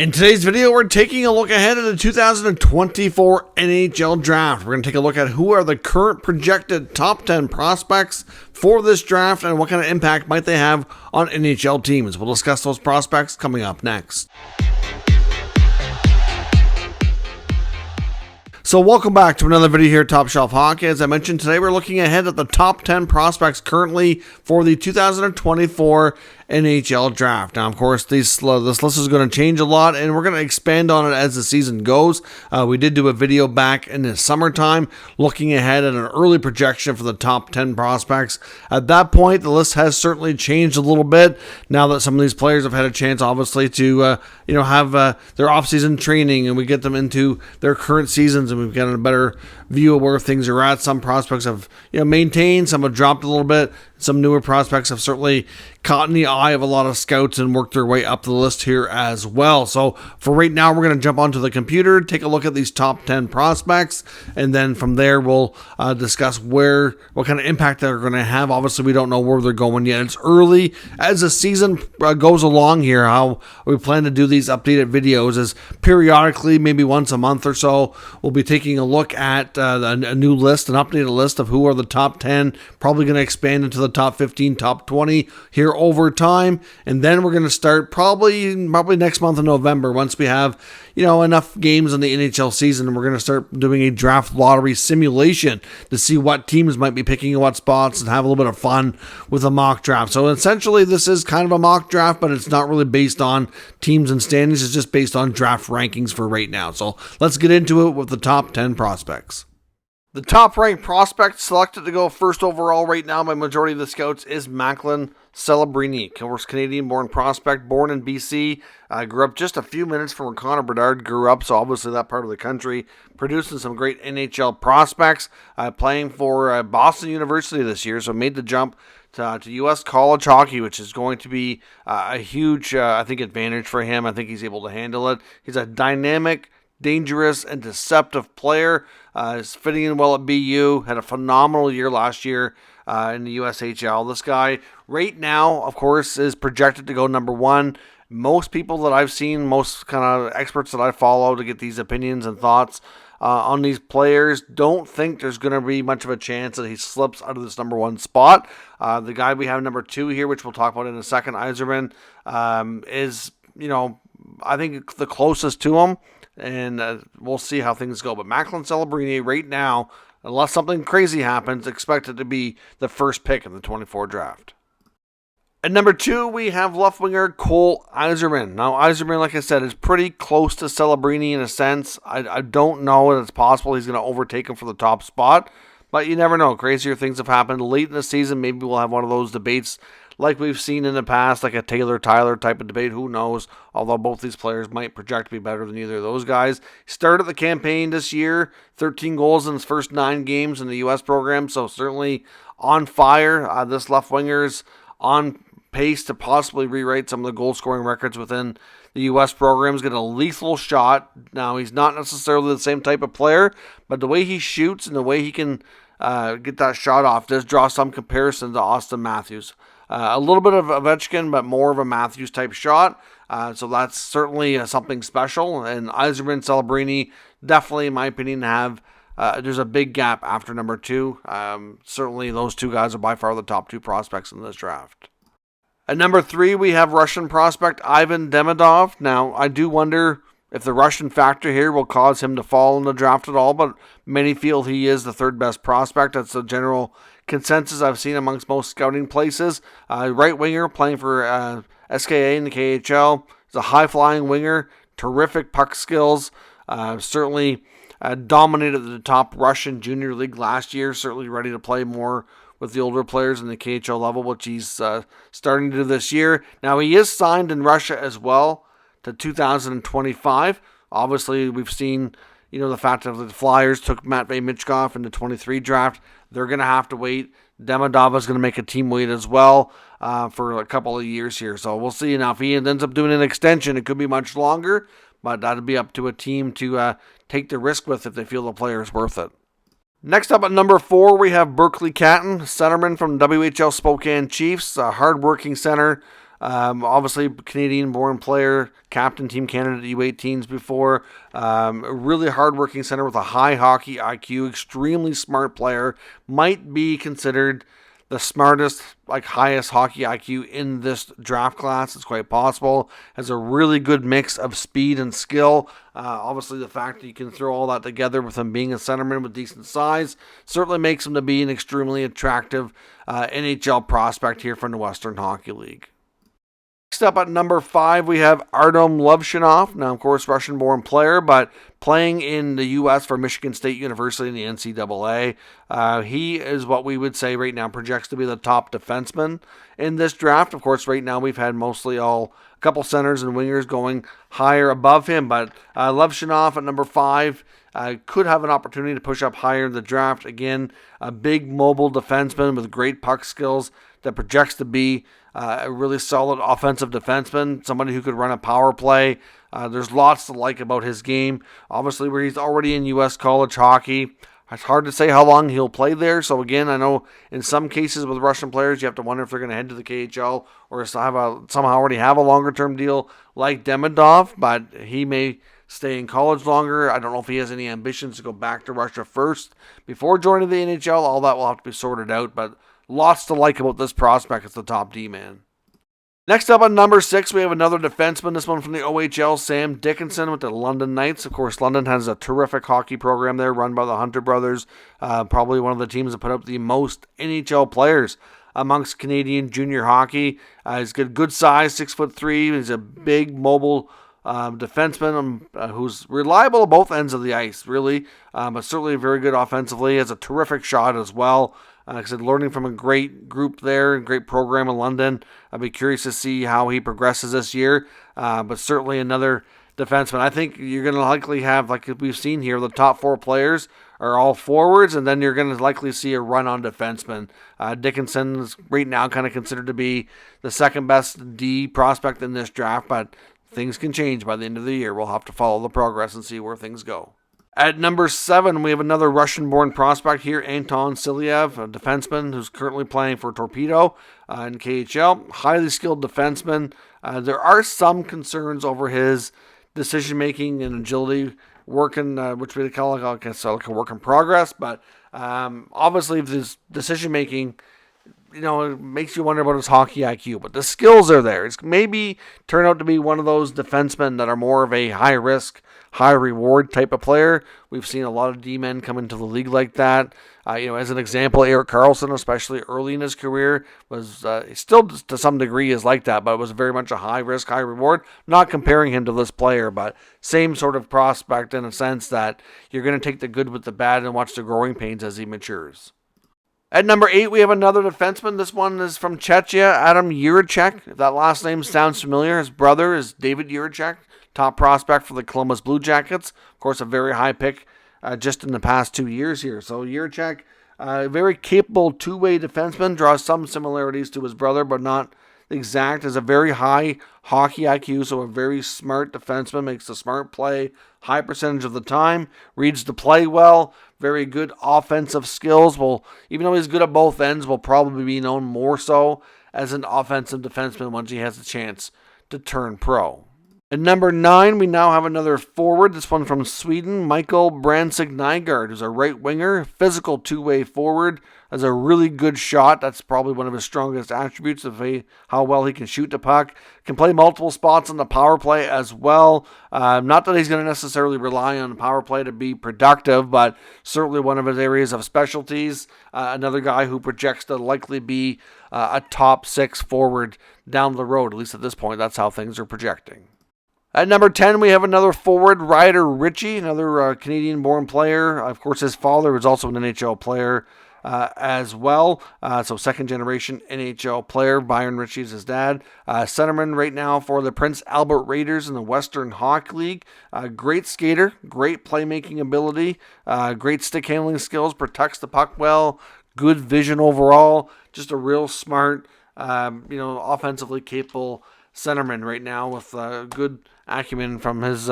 In today's video, we're taking a look ahead at the 2024 NHL Draft. We're going to take a look at who are the current projected top 10 prospects for this draft and what kind of impact might they have on NHL teams. We'll discuss those prospects coming up next. So welcome back to another video here at Top Shelf Hockey. As I mentioned, today we're looking ahead at the top 10 prospects currently for the 2024 NHL Draft. Now, of course, this list is going to change a lot, and we're going to expand on it as the season goes. We did do a video back in the summertime looking ahead at an early projection for the top 10 prospects. At that point, the list has certainly changed a little bit now that some of these players have had a chance, obviously, to have their offseason training, and we get them into their current seasons, and we've got a better view of where things are at. Some prospects have maintained, some have dropped a little bit. Some newer prospects have certainly caught in the eye of a lot of scouts and worked their way up the list here as well. So for right now, we're going to jump onto the computer, take a look at these top 10 prospects, and then from there we'll discuss what kind of impact they're going to have. Obviously, we don't know where they're going yet. It's early as the season goes along here. How we plan to do these updated videos is periodically, maybe once a month or so, we'll be taking a look at a new list, an updated list of who are the top 10, probably going to expand into the top 15, top 20 here over time, and then we're going to start probably next month in November, once we have enough games in the NHL season, and we're going to start doing a draft lottery simulation to see what teams might be picking in what spots and have a little bit of fun with a mock draft. So essentially, this is kind of a mock draft, but it's not really based on teams and standings. It's just based on draft rankings for right now. So let's get into it with the top 10 prospects. The top-ranked prospect selected to go first overall right now by majority of the scouts is Macklin Celebrini. Of course, Canadian-born prospect, born in BC, grew up just a few minutes from where Connor Bedard grew up, so obviously that part of the country, producing some great NHL prospects, playing for Boston University this year, so made the jump to U.S. college hockey, which is going to be a huge, advantage for him. I think he's able to handle it. He's a dynamic, dangerous, and deceptive player. Is fitting in well at BU. Had a phenomenal year last year in the USHL. This guy right now, of course, is projected to go number one. Most people that I've seen, most kind of experts that I follow to get these opinions and thoughts on these players, don't think there's going to be much of a chance that he slips out of this number one spot. The guy we have number two here, which we'll talk about in a second, Yzerman, is, I think the closest to him. And we'll see how things go. But Macklin Celebrini right now, unless something crazy happens, expected to be the first pick in the 24 draft. At number two, we have left winger Cole Yzerman. Now, Yzerman, like I said, is pretty close to Celebrini in a sense. I don't know that it's possible he's going to overtake him for the top spot. But you never know. Crazier things have happened late in the season. Maybe we'll have one of those debates like we've seen in the past, like a Taylor-Tyler type of debate. Who knows? Although both these players might project to be better than either of those guys. Started the campaign this year, 13 goals in his first 9 games in the U.S. program, so certainly on fire. This left winger's on pace to possibly rewrite some of the goal-scoring records within the U.S. program. He's got a lethal shot. Now, he's not necessarily the same type of player, but the way he shoots and the way he can get that shot off does draw some comparison to Austin Matthews. A little bit of Ovechkin, but more of a Matthews-type shot. So that's certainly something special. And Yzerman, Celebrini, definitely, in my opinion, there's a big gap after number two. Certainly, those two guys are by far the top two prospects in this draft. At number three, we have Russian prospect Ivan Demidov. Now, I do wonder if the Russian factor here will cause him to fall in the draft at all, but many feel he is the third best prospect. That's the general consensus I've seen amongst most scouting places. Right winger playing for SKA in the KHL. He's a high-flying winger, terrific puck skills, certainly dominated the top Russian junior league last year, certainly ready to play more with the older players in the KHL level, which he's starting to do this year. Now, he is signed in Russia as well to 2025. Obviously, we've seen, the fact that the Flyers took Matvei Michkov in the 23 draft. They're going to have to wait. Demidov is going to make a team wait as well for a couple of years here. So we'll see. Now, if he ends up doing an extension, it could be much longer, but that'll be up to a team to take the risk with if they feel the player is worth it. Next up at number 4, we have Berkeley Catton, centerman from WHL Spokane Chiefs, a hard-working center. Obviously, Canadian-born player, captain Team Canada U18s before. A really hardworking center with a high hockey IQ, extremely smart player. Might be considered the smartest, highest hockey IQ in this draft class. It's quite possible. Has a really good mix of speed and skill. Obviously, the fact that you can throw all that together with him being a centerman with decent size certainly makes him to be an extremely attractive NHL prospect here from the Western Hockey League. Next up at number 5, we have Artem Lovchinov. Now, of course, Russian-born player, but playing in the U.S. for Michigan State University in the NCAA. He is what we would say right now projects to be the top defenseman in this draft. Of course, right now we've had mostly a couple centers and wingers going higher above him, but Lovchinov at number 5 could have an opportunity to push up higher in the draft. Again, a big mobile defenseman with great puck skills that projects to be a really solid offensive defenseman, somebody who could run a power play. There's lots to like about his game. Obviously, where he's already in U.S. college hockey, it's hard to say how long he'll play there. So again, I know in some cases with Russian players, you have to wonder if they're going to head to the KHL or somehow already have a longer-term deal like Demidov, but he may stay in college longer. I don't know if he has any ambitions to go back to Russia first before joining the NHL. All that will have to be sorted out, but lots to like about this prospect as the top D-man. Next up on number 6, we have another defenseman, this one from the OHL, Sam Dickinson with the London Knights. Of course, London has a terrific hockey program there run by the Hunter brothers. Probably one of the teams that put up the most NHL players amongst Canadian junior hockey. He's got good size, 6'3". He's a big, mobile defenseman who's reliable at both ends of the ice, really, but certainly very good offensively. Has a terrific shot as well. Like I said, learning from a great group there, great program in London. I'd be curious to see how he progresses this year, but certainly another defenseman. I think you're going to likely have, like we've seen here, the top 4 players are all forwards, and then you're going to likely see a run on defensemen. Dickinson is right now kind of considered to be the second best D prospect in this draft, but things can change by the end of the year. We'll have to follow the progress and see where things go. At number 7, we have another Russian-born prospect here, Anton Silyev, a defenseman who's currently playing for Torpedo in KHL. Highly skilled defenseman. There are some concerns over his decision-making and agility, working, which we call like a work in progress. But obviously, his decision-making, it makes you wonder about his hockey IQ. But the skills are there. It's maybe turn out to be one of those defensemen that are more of a high-risk, high-reward type of player. We've seen a lot of D-men come into the league like that. As an example, Erik Karlsson, especially early in his career, was still to some degree is like that, but it was very much a high-risk, high-reward. Not comparing him to this player, but same sort of prospect in a sense that you're going to take the good with the bad and watch the growing pains as he matures. At number 8, we have another defenseman. This one is from Czechia, Adam Jiricek. If that last name sounds familiar, his brother is David Jiricek, top prospect for the Columbus Blue Jackets. Of course, a very high pick just in the past 2 years here. So Jiricek, a very capable two-way defenseman, draws some similarities to his brother, but not exact. Has a very high hockey IQ, so a very smart defenseman, makes a smart play high percentage of the time, reads the play well, very good offensive skills. Well, even though he's good at both ends, will probably be known more so as an offensive defenseman once he has a chance to turn pro. At number 9, we now have another forward, this one from Sweden, Michael Brandtzig-Nygaard, who's a right winger, physical two-way forward, has a really good shot. That's probably one of his strongest attributes of how well he can shoot the puck. Can play multiple spots on the power play as well. Not that he's going to necessarily rely on the power play to be productive, but certainly one of his areas of specialties. Another guy who projects to likely be a top 6 forward down the road, at least at this point. That's how things are projecting. At number 10, we have another forward, Ryder Ritchie, another Canadian-born player. Of course, his father was also an NHL player as well. So second-generation NHL player. Byron Ritchie is his dad. Centerman right now for the Prince Albert Raiders in the Western Hockey League. Great skater, great playmaking ability, great stick handling skills, protects the puck well, good vision overall. Just a real smart, offensively capable centerman right now with good acumen from his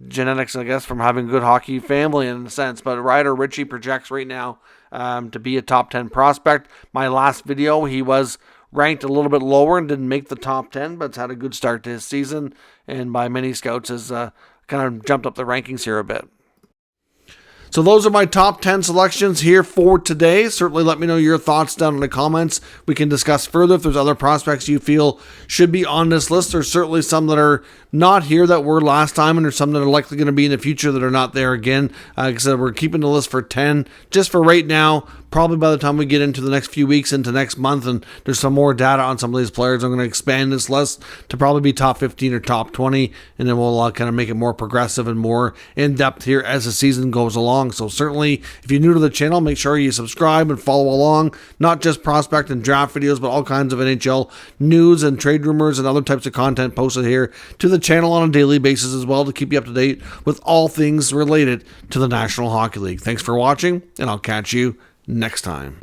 genetics, I guess, from having a good hockey family in a sense. But Ryder Ritchie projects right now to be a top 10 prospect. My last video, he was ranked a little bit lower and didn't make the top 10, but it's had a good start to his season, and by many scouts has kind of jumped up the rankings here a bit. So those are my top 10 selections here for today. Certainly let me know your thoughts down in the comments. We can discuss further if there's other prospects you feel should be on this list. There's certainly some that are not here that were last time, and there's some that are likely going to be in the future that are not there again. Like I said, we're keeping the list for 10 just for right now. Probably by the time we get into the next few weeks, into next month, and there's some more data on some of these players, I'm going to expand this list to probably be top 15 or top 20, and then we'll kind of make it more progressive and more in-depth here as the season goes along. So certainly, if you're new to the channel, make sure you subscribe and follow along, not just prospect and draft videos, but all kinds of NHL news and trade rumors and other types of content posted here to the channel on a daily basis as well to keep you up to date with all things related to the National Hockey League. Thanks for watching, and I'll catch you next time.